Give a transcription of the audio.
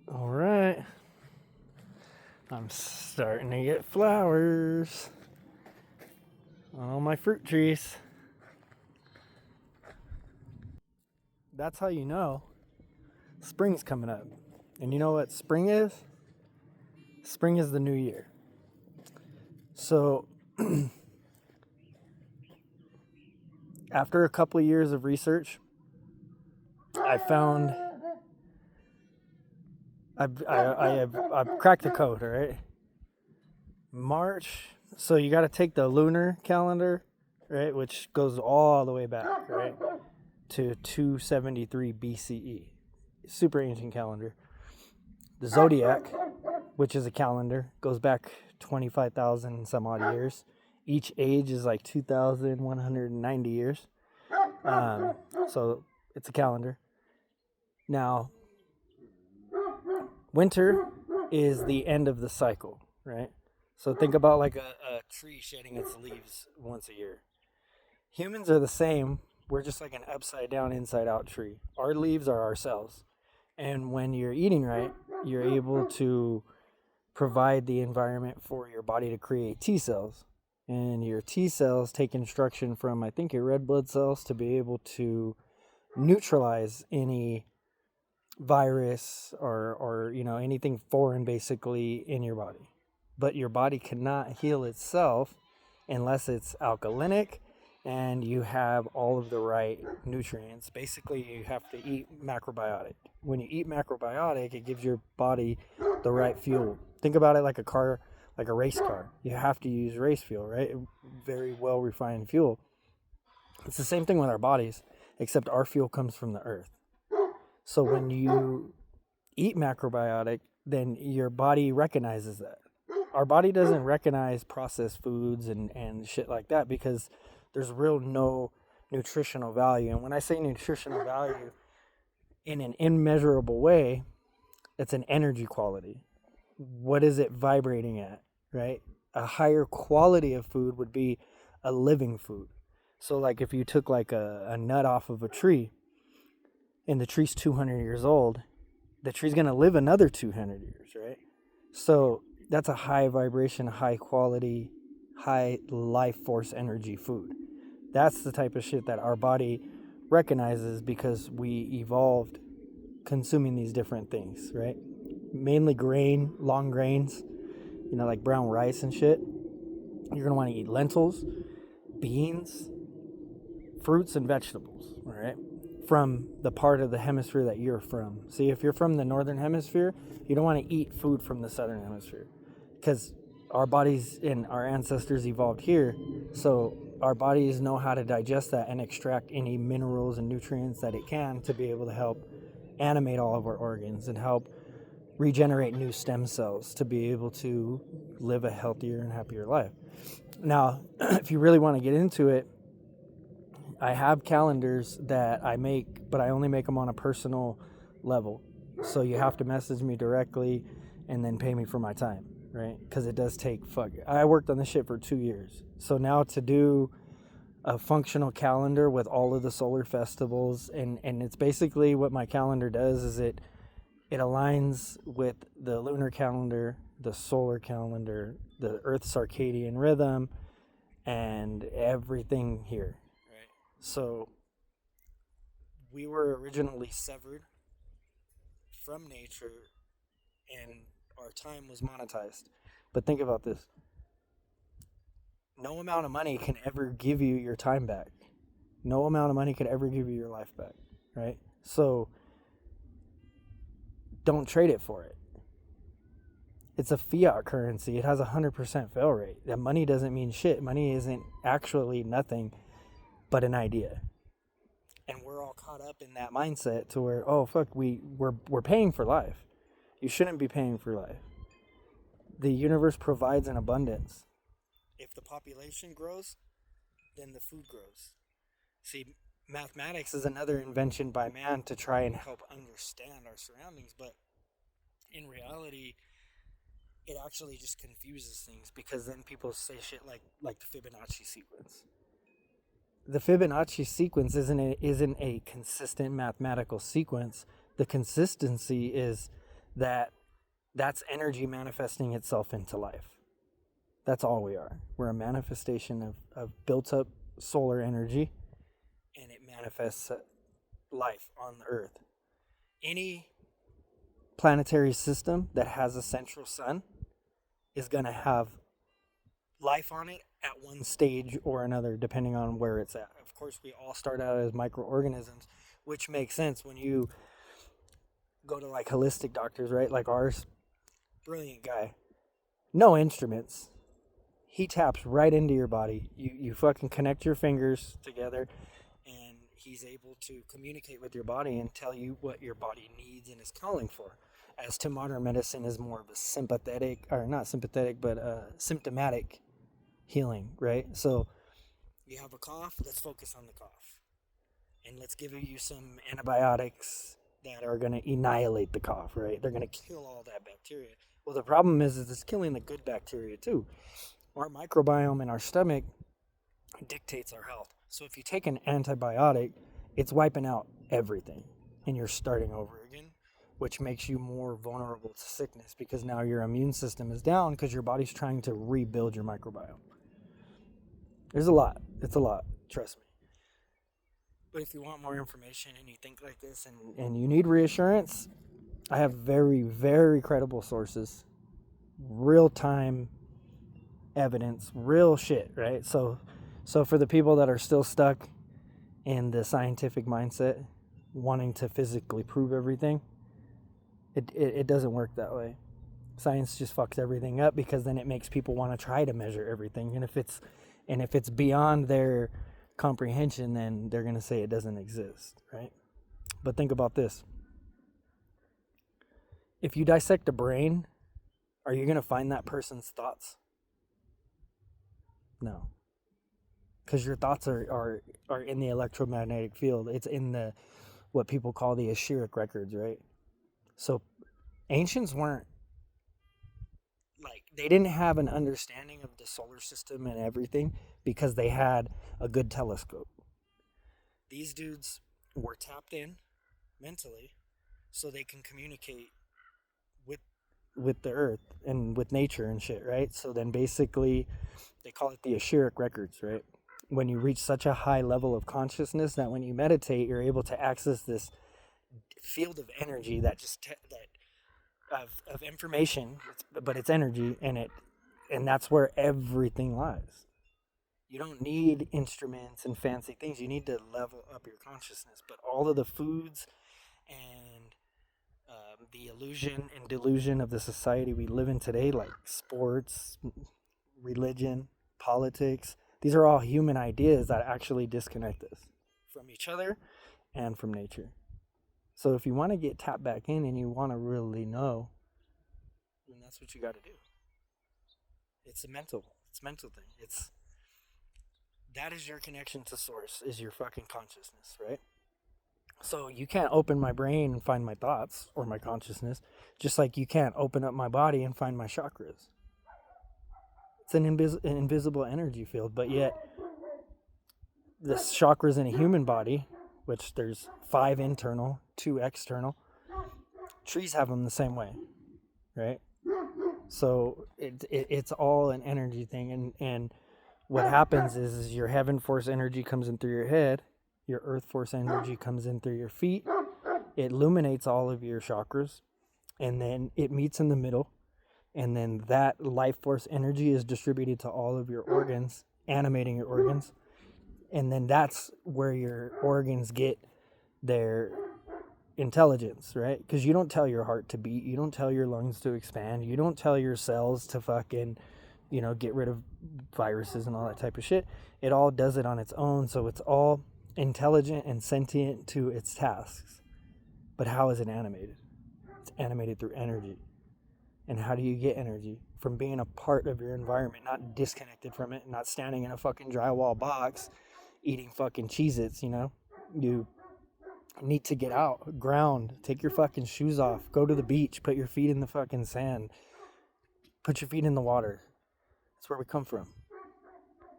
All right. I'm starting to get flowers on all my fruit trees. That's how you know spring's coming up. And you know what spring is? Spring is the new year. So, after a couple of years of research, I found I've cracked the code, all right? March. So you got to take the lunar calendar, right, which goes all the way back, right, to 273 BCE. Super ancient calendar. The zodiac, which is a calendar, goes back 25,000 some odd years. Each age is like 2,190 years. So it's a calendar. Now, winter is the end of the cycle, right? So think about like a tree shedding its leaves once a year. Humans are the same. We're just like an upside down, inside out tree. Our leaves are ourselves. And when you're eating right, you're able to provide the environment for your body to create T cells. And your T cells take instruction from, I think, your red blood cells to be able to neutralize any virus or anything foreign basically in your body. But your body cannot heal itself unless it's alkalinic and you have all of the right nutrients. Basically, you have to eat macrobiotic. When you eat macrobiotic, it gives your body the right fuel. Think about it like a car, like a race car. You have to use race fuel, right? Very well refined fuel. It's the same thing with our bodies, except our fuel comes from the earth. So when you eat macrobiotic, then your body recognizes that. Our body doesn't recognize processed foods and shit like that because there's real no nutritional value. And when I say nutritional value in an immeasurable way, it's an energy quality. What is it vibrating at, right? A higher quality of food would be a living food. So like if you took like a nut off of a tree and the tree's 200 years old, the tree's going to live another 200 years, right? So that's a high vibration, high quality, high life force energy food. That's the type of shit that our body recognizes because we evolved consuming these different things, right? Mainly grain, long grains, like brown rice and shit. You're going to want to eat lentils, beans, fruits, and vegetables, all right? From the part of the hemisphere that you're from. See, if you're from the northern hemisphere, you don't want to eat food from the southern hemisphere because our bodies and our ancestors evolved here. So our bodies know how to digest that and extract any minerals and nutrients that it can to be able to help animate all of our organs and help regenerate new stem cells to be able to live a healthier and happier life. Now, if you really want to get into it, I have calendars that I make, but I only make them on a personal level. So you have to message me directly and then pay me for my time, right? Because it does take I worked on this shit for 2 years. So now to do a functional calendar with all of the solar festivals, and it's basically what my calendar does is it aligns with the lunar calendar, the solar calendar, the Earth circadian rhythm, and everything here. So we were originally severed from nature and our time was monetized. But think about this. No amount of money can ever give you your time back. No amount of money could ever give you your life back, right? So don't trade it for it. It's a fiat currency. It has a 100% fail rate. That money doesn't mean shit. Money isn't actually nothing but an idea. And we're all caught up in that mindset to where, oh fuck, we're paying for life. You shouldn't be paying for life. The universe provides an abundance. If the population grows, then the food grows. See, mathematics is another invention by man to try and help understand our surroundings, but in reality, it actually just confuses things because then people say shit like the Fibonacci sequence. The Fibonacci sequence isn't a consistent mathematical sequence. The consistency is that's energy manifesting itself into life. That's all we are. We're a manifestation of built up solar energy, and it manifests life on the earth. Any planetary system that has a central sun is going to have life on it at one stage or another, depending on where it's at. Of course, we all start out as microorganisms, which makes sense when you go to like holistic doctors, right? Like ours, brilliant guy, no instruments. He taps right into your body. You fucking connect your fingers together, and he's able to communicate with your body and tell you what your body needs and is calling for. As to modern medicine is more of a sympathetic, or not sympathetic, but symptomatic healing, right? So you have a cough, let's focus on the cough. And let's give you some antibiotics that are going to annihilate the cough, right? They're going to kill all that bacteria. Well, the problem is it's killing the good bacteria too. Our microbiome in our stomach dictates our health. So if you take an antibiotic, it's wiping out everything, and you're starting over again, which makes you more vulnerable to sickness because now your immune system is down because your body's trying to rebuild your microbiome. There's a lot. It's a lot. Trust me. But if you want more information and you think like this and you need reassurance, I have very, very credible sources, real-time evidence, real shit, right? So for the people that are still stuck in the scientific mindset, wanting to physically prove everything, it doesn't work that way. Science just fucks everything up because then it makes people want to try to measure everything, and if it's beyond their comprehension, then they're going to say it doesn't exist, right? But think about this. If you dissect a brain, are you going to find that person's thoughts? No. Because your thoughts are in the electromagnetic field. It's in the what people call the Akashic records, right? So ancients weren't like, they didn't have an understanding of the solar system and everything because they had a good telescope. These dudes were tapped in mentally so they can communicate with the earth and with nature and shit, right? So then basically they call it the Akashic records, right? When you reach such a high level of consciousness that when you meditate, you're able to access this field of energy that of information, but it's energy, and that's where everything lies. You don't need instruments and fancy things. You need to level up your consciousness. But all of the foods and the illusion and delusion of the society we live in today, like sports, religion, politics, these are all human ideas that actually disconnect us from each other and from nature. So if you want to get tapped back in and you want to really know, then that's what you got to do. It's a mental thing. That is your connection to source, is your fucking consciousness, right? So you can't open my brain and find my thoughts or my consciousness, just like you can't open up my body and find my chakras. It's an invisible energy field, but yet the chakras in a human body, which there's 5 internal, 2 external, trees have them the same way, right? So it's all an energy thing, and what happens is your heaven force energy comes in through your head, your earth force energy comes in through your feet, it illuminates all of your chakras, and then it meets in the middle, and then that life force energy is distributed to all of your organs, animating your organs, and then that's where your organs get their intelligence, right? Because you don't tell your heart to beat, you don't tell your lungs to expand, you don't tell your cells to fucking, get rid of viruses and all that type of shit. It all does it on its own, so it's all intelligent and sentient to its tasks. But how is it animated? It's animated through energy. And how do you get energy? From being a part of your environment, not disconnected from it, not standing in a fucking drywall box eating fucking Cheez-Its, You need to get out, ground, take your fucking shoes off, go to the beach, put your feet in the fucking sand, put your feet in the water. That's where we come from.